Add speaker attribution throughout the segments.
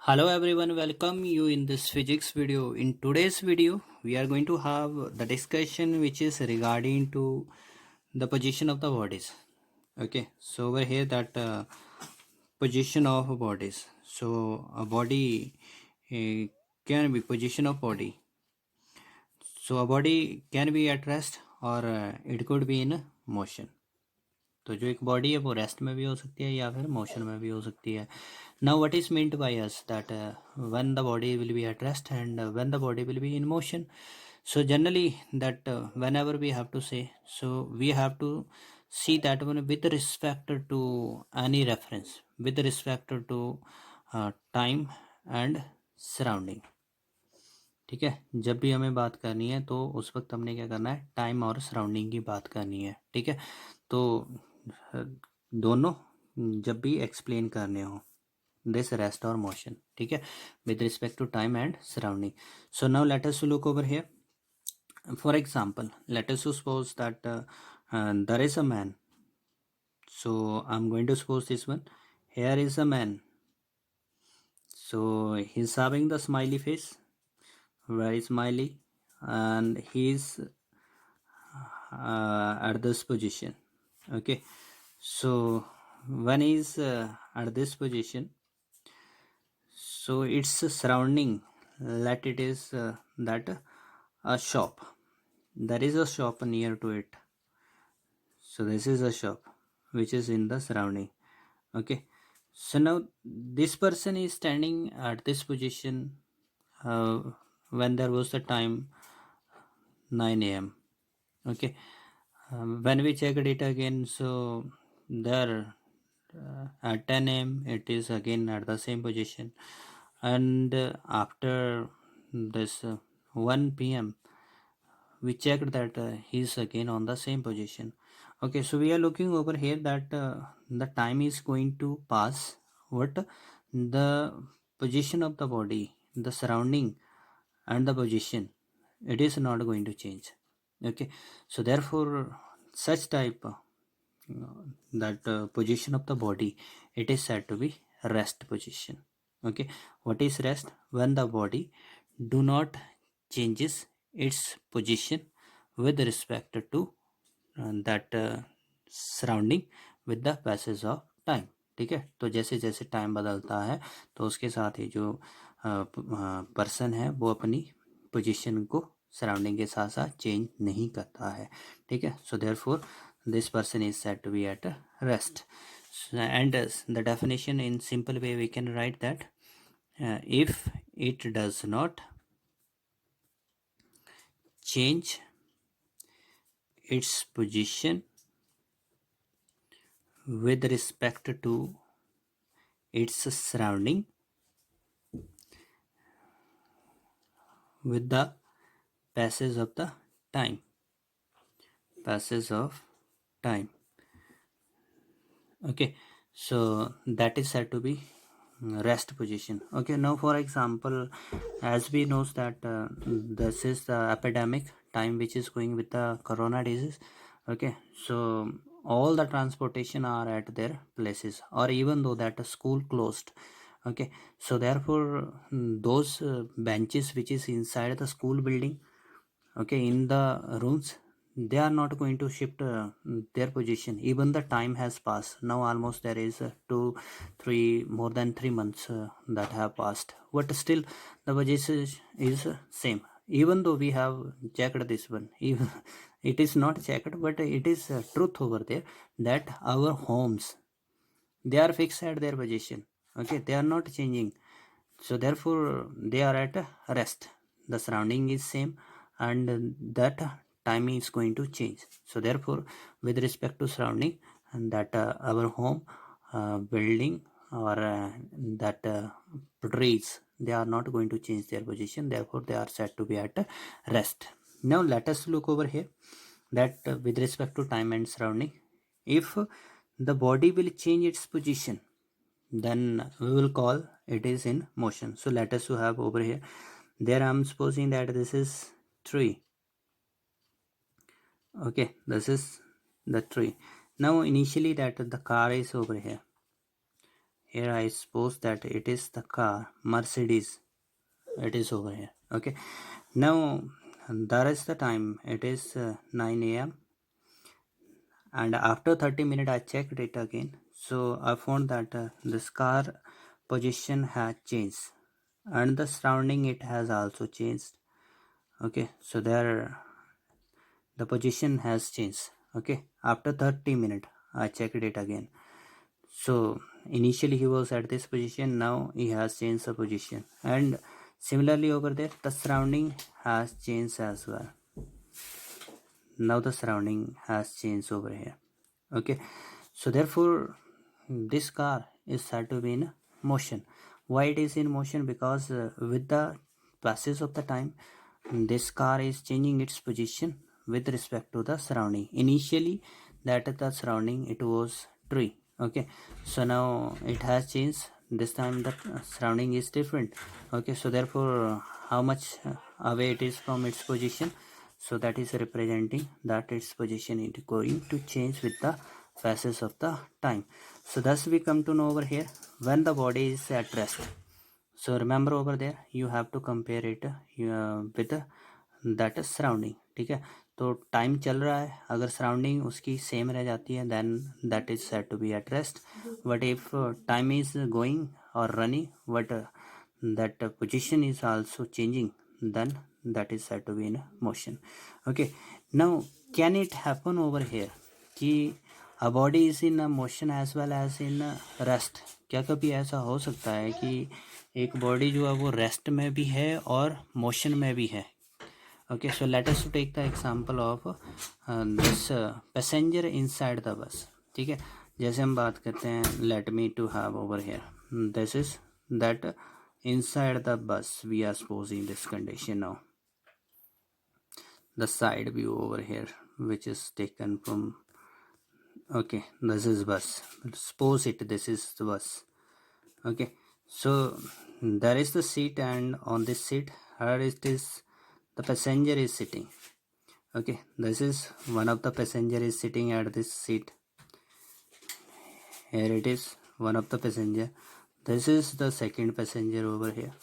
Speaker 1: Hello everyone, welcome you in this physics video. In today's video, we are going to have the discussion which is regarding to the position of the bodies. Okay, so over here that position of bodies. So a body can be position of body. So a body can be at rest or it could be in motion. तो जो एक body है वो rest में भी हो सकती है या फिर मोशन में भी हो सकती है. Now what is meant by us that when the body will be at rest and when the body will be in motion. So generally that whenever we have to say, so we have to see that one with respect to any reference, with respect to time and surrounding. ठीक है, जब भी हमें बात करनी है तो उस वक्त हमने क्या करना है, टाइम और सराउंडिंग की बात करनी है. ठीक है, तो दोनों जब भी एक्सप्लेन करने हो this rest or motion. ठीक है, with respect to time and surrounding. So now let us look over here. For example, let us suppose that there is a man. So I'm going to suppose this one. Here is a man. So he's having the smiley face, very smiley, and he's at this position. Okay, so when he's at this position, so its surrounding, let it is that a shop, there is a shop near to it. So this is a shop which is in the surrounding. Okay, so now this person is standing at this position when there was the time 9 a.m. Okay, when we checked it again, so there at 10 a.m. it is again at the same position, and after this 1 p.m. we checked that he is again on the same position. Okay, so we are looking over here that the time is going to pass, what the position of the body, the surrounding and the position, it is not going to change. Okay, so therefore such type that position of the body, it is said to be rest position. Okay, what is rest? When the body do not changes its position with respect to that surrounding with the passage of time. ठीक है, तो जैसे जैसे time बदलता है तो उसके साथ ही जो पर्सन है वो अपनी पोजीशन को सराउंडिंग के साथ साथ चेंज नहीं करता है. ठीक है, so therefore this person is said to be at rest. And the definition in simple way we can write that if it does not change its position with respect to its surrounding with the passage of the time, passage of time. Okay, so that is said to be rest position. Okay, now for example, as we knows that this is the epidemic time which is going with the corona disease. Okay, so all the transportation are at their places, or even though that school closed. Okay, so therefore those benches which is inside the school building, okay, in the rooms, they are not going to shift their position even the time has passed. Now almost there is 2 3 more than 3 months that have passed, but still the position is same. Even though we have checked this one, even it is not checked, but it is truth over there that our homes, they are fixed at their position. Okay, they are not changing, so therefore they are at rest. The surrounding is same and that time is going to change. So therefore with respect to surrounding, and that our home, building, or that trees, they are not going to change their position, therefore they are said to be at rest. Now let us look over here that with respect to time and surrounding, if the body will change its position, then we will call it is in motion. So let us have over here, there I'm supposing that this is tree. Okay, this is the tree. Now initially that the car is over here, here I suppose that it is the car Mercedes, it is over here. Okay, now there is the time, it is 9 a.m. and after 30 minutes I checked it again, so I found that this car position has changed and the surrounding it has also changed. Okay, so there the position has changed. Okay, after 30 minutes I checked it again, so initially he was at this position, now he has changed the position, and similarly over there the surrounding has changed as well. Now the surrounding has changed over here. Okay, so therefore this car is said to be in motion. Why it is in motion? Because with the passage of the time this car is changing its position with respect to the surrounding. Initially that the surrounding it was tree. Okay, so now it has changed, this time the surrounding is different. Okay, so therefore how much away it is from its position, so that is representing that its position is going to change with the passage of the time. So thus we come to know over here when the body is at rest. So remember over there you have to compare it with that surrounding. ठीक है, तो time चल रहा है, अगर surrounding उसकी same रह जाती है then that is said to be at rest. But if time is going और running but that position is also changing, then that is said to be in motion. Okay, now can it happen over here कि a body is in a motion as well as in a rest? क्या कभी ऐसा हो सकता है कि एक body जो है वो रेस्ट में भी है और मोशन में भी है? Okay, so let us take the example of this passenger inside the bus. ठीक है, जैसे हम बात करते हैं let me to have over here, this is that inside the bus we are supposing this condition. Now the side view over here which is taken from, okay, this is bus, suppose it this is the bus. Okay, so there is the seat and on this seat here it is the passenger is sitting. Okay, this is one of the passenger is sitting at this seat. Here it is one of the passenger, this is the second passenger over here,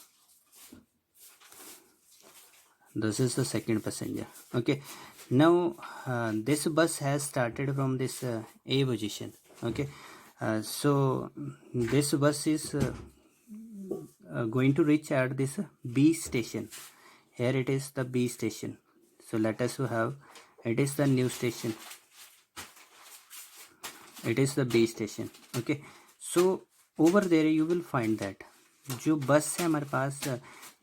Speaker 1: this is the second passenger. Okay, now this bus has started from this A position. Okay, so this bus is going to reach at this B station. Here it is the B station, so let us have it is the new station, it is the B station. Okay, so over there you will find that जो बस है हमारे पास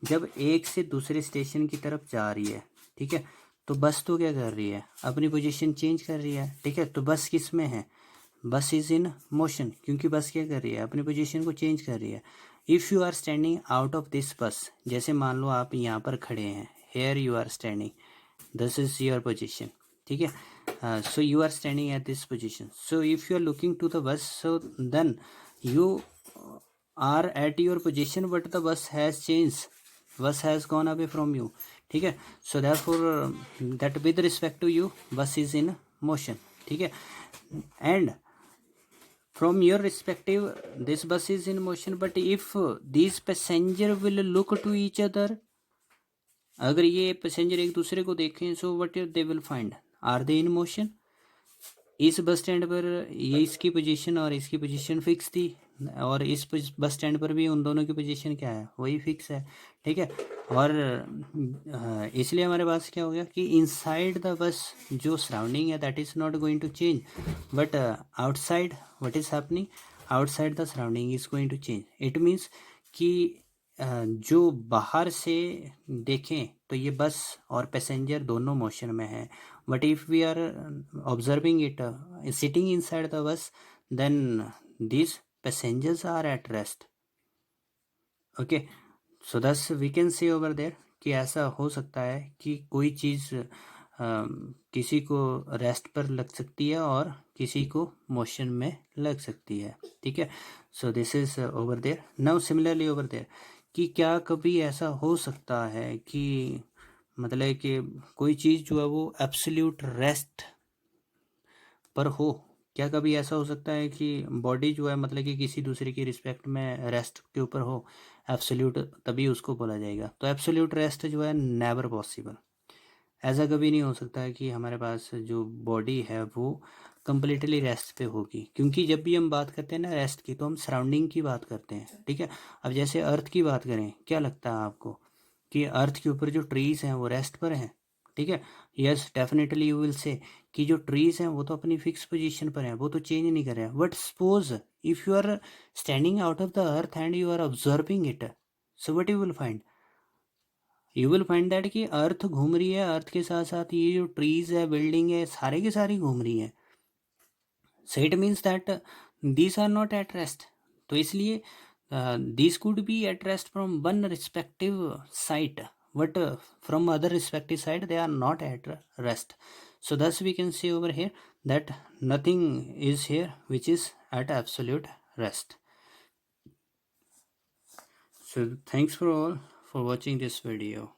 Speaker 1: जब एक से दूसरे station की तरफ जा रही है, ठीक है, तो बस तो क्या कर रही है, अपनी पोजीशन चेंज कर रही है. ठीक है, तो बस किस में है, बस इज इन मोशन, क्योंकि बस क्या कर रही है, अपनी पोजीशन को चेंज कर रही है. If you are standing out of this bus, जैसे मान लो आप यहाँ पर खड़े हैं, here you are standing, this is your position. ठीक है, so you are standing at this position, so if you are looking to the bus, so then you are at your position but the bus has changed, bus has gone away from you. ठीक है, so therefore that with respect to you bus is in motion. ठीक है, and from your perspective this bus is in motion, but if these passenger will look to each other, अगर ये passenger एक दूसरे को देखें, so what they will find, are they in motion. इस bus stand पर ये इसकी पोजीशन और इसकी पोजीशन फिक्स थी, और इस बस स्टैंड पर भी उन दोनों की पोजीशन क्या है, वही फिक्स है. ठीक है, और इसलिए हमारे पास क्या हो गया कि इनसाइड द बस जो सराउंडिंग है that is not going to change, but outside what is happening, outside the surrounding is going to change. It means कि जो बाहर से देखें तो ये बस और पैसेंजर दोनों मोशन में है, but if we are observing it sitting inside the bus then these passengers are at rest. Okay, so thus we can see over there कि ऐसा हो सकता है कि कोई चीज़ किसी को रेस्ट पर लग सकती है और किसी को मोशन में लग सकती है. ठीक है, so this is over there. Now similarly over there कि क्या कभी ऐसा हो सकता है कि मतलब कि कोई चीज़ जो है वो एब्सोल्यूट रेस्ट पर हो, क्या कभी ऐसा हो सकता है कि बॉडी जो है मतलब कि किसी दूसरे की रिस्पेक्ट में रेस्ट के ऊपर हो एब्सोल्यूट, तभी उसको बोला जाएगा। तो एब्सोल्यूट रेस्ट जो है नेवर पॉसिबल, ऐसा कभी नहीं हो सकता है कि हमारे पास जो बॉडी है वो कम्प्लीटली रेस्ट पे होगी, क्योंकि जब भी हम बात करते हैं ना रेस्ट की, तो हम सराउंडिंग की बात करते हैं, ठीक है। अब जैसे अर्थ की बात करें, क्या लगता है आपको कि अर्थ के ऊपर जो ट्रीज़ हैं वो रेस्ट पर हैं, ठीक है। Yes definitely you will say कि जो ट्रीज़ हैं वो तो अपनी फिक्स पोजीशन पर हैं, वो तो चेंज नहीं कर रहे हैं। But suppose if you are standing out of the earth and you are observing it, so what you will find, you will find that कि अर्थ घूम रही है, अर्थ के साथ साथ ये जो ट्रीज है, बिल्डिंग है, सारे के सारी घूम रही है। So it means that these are not at rest. तो इसलिए these could be at rest from one respective site, but from other respective site they are not at rest. So thus we can say over here that nothing is here which is at absolute rest. So thanks for all for watching this video.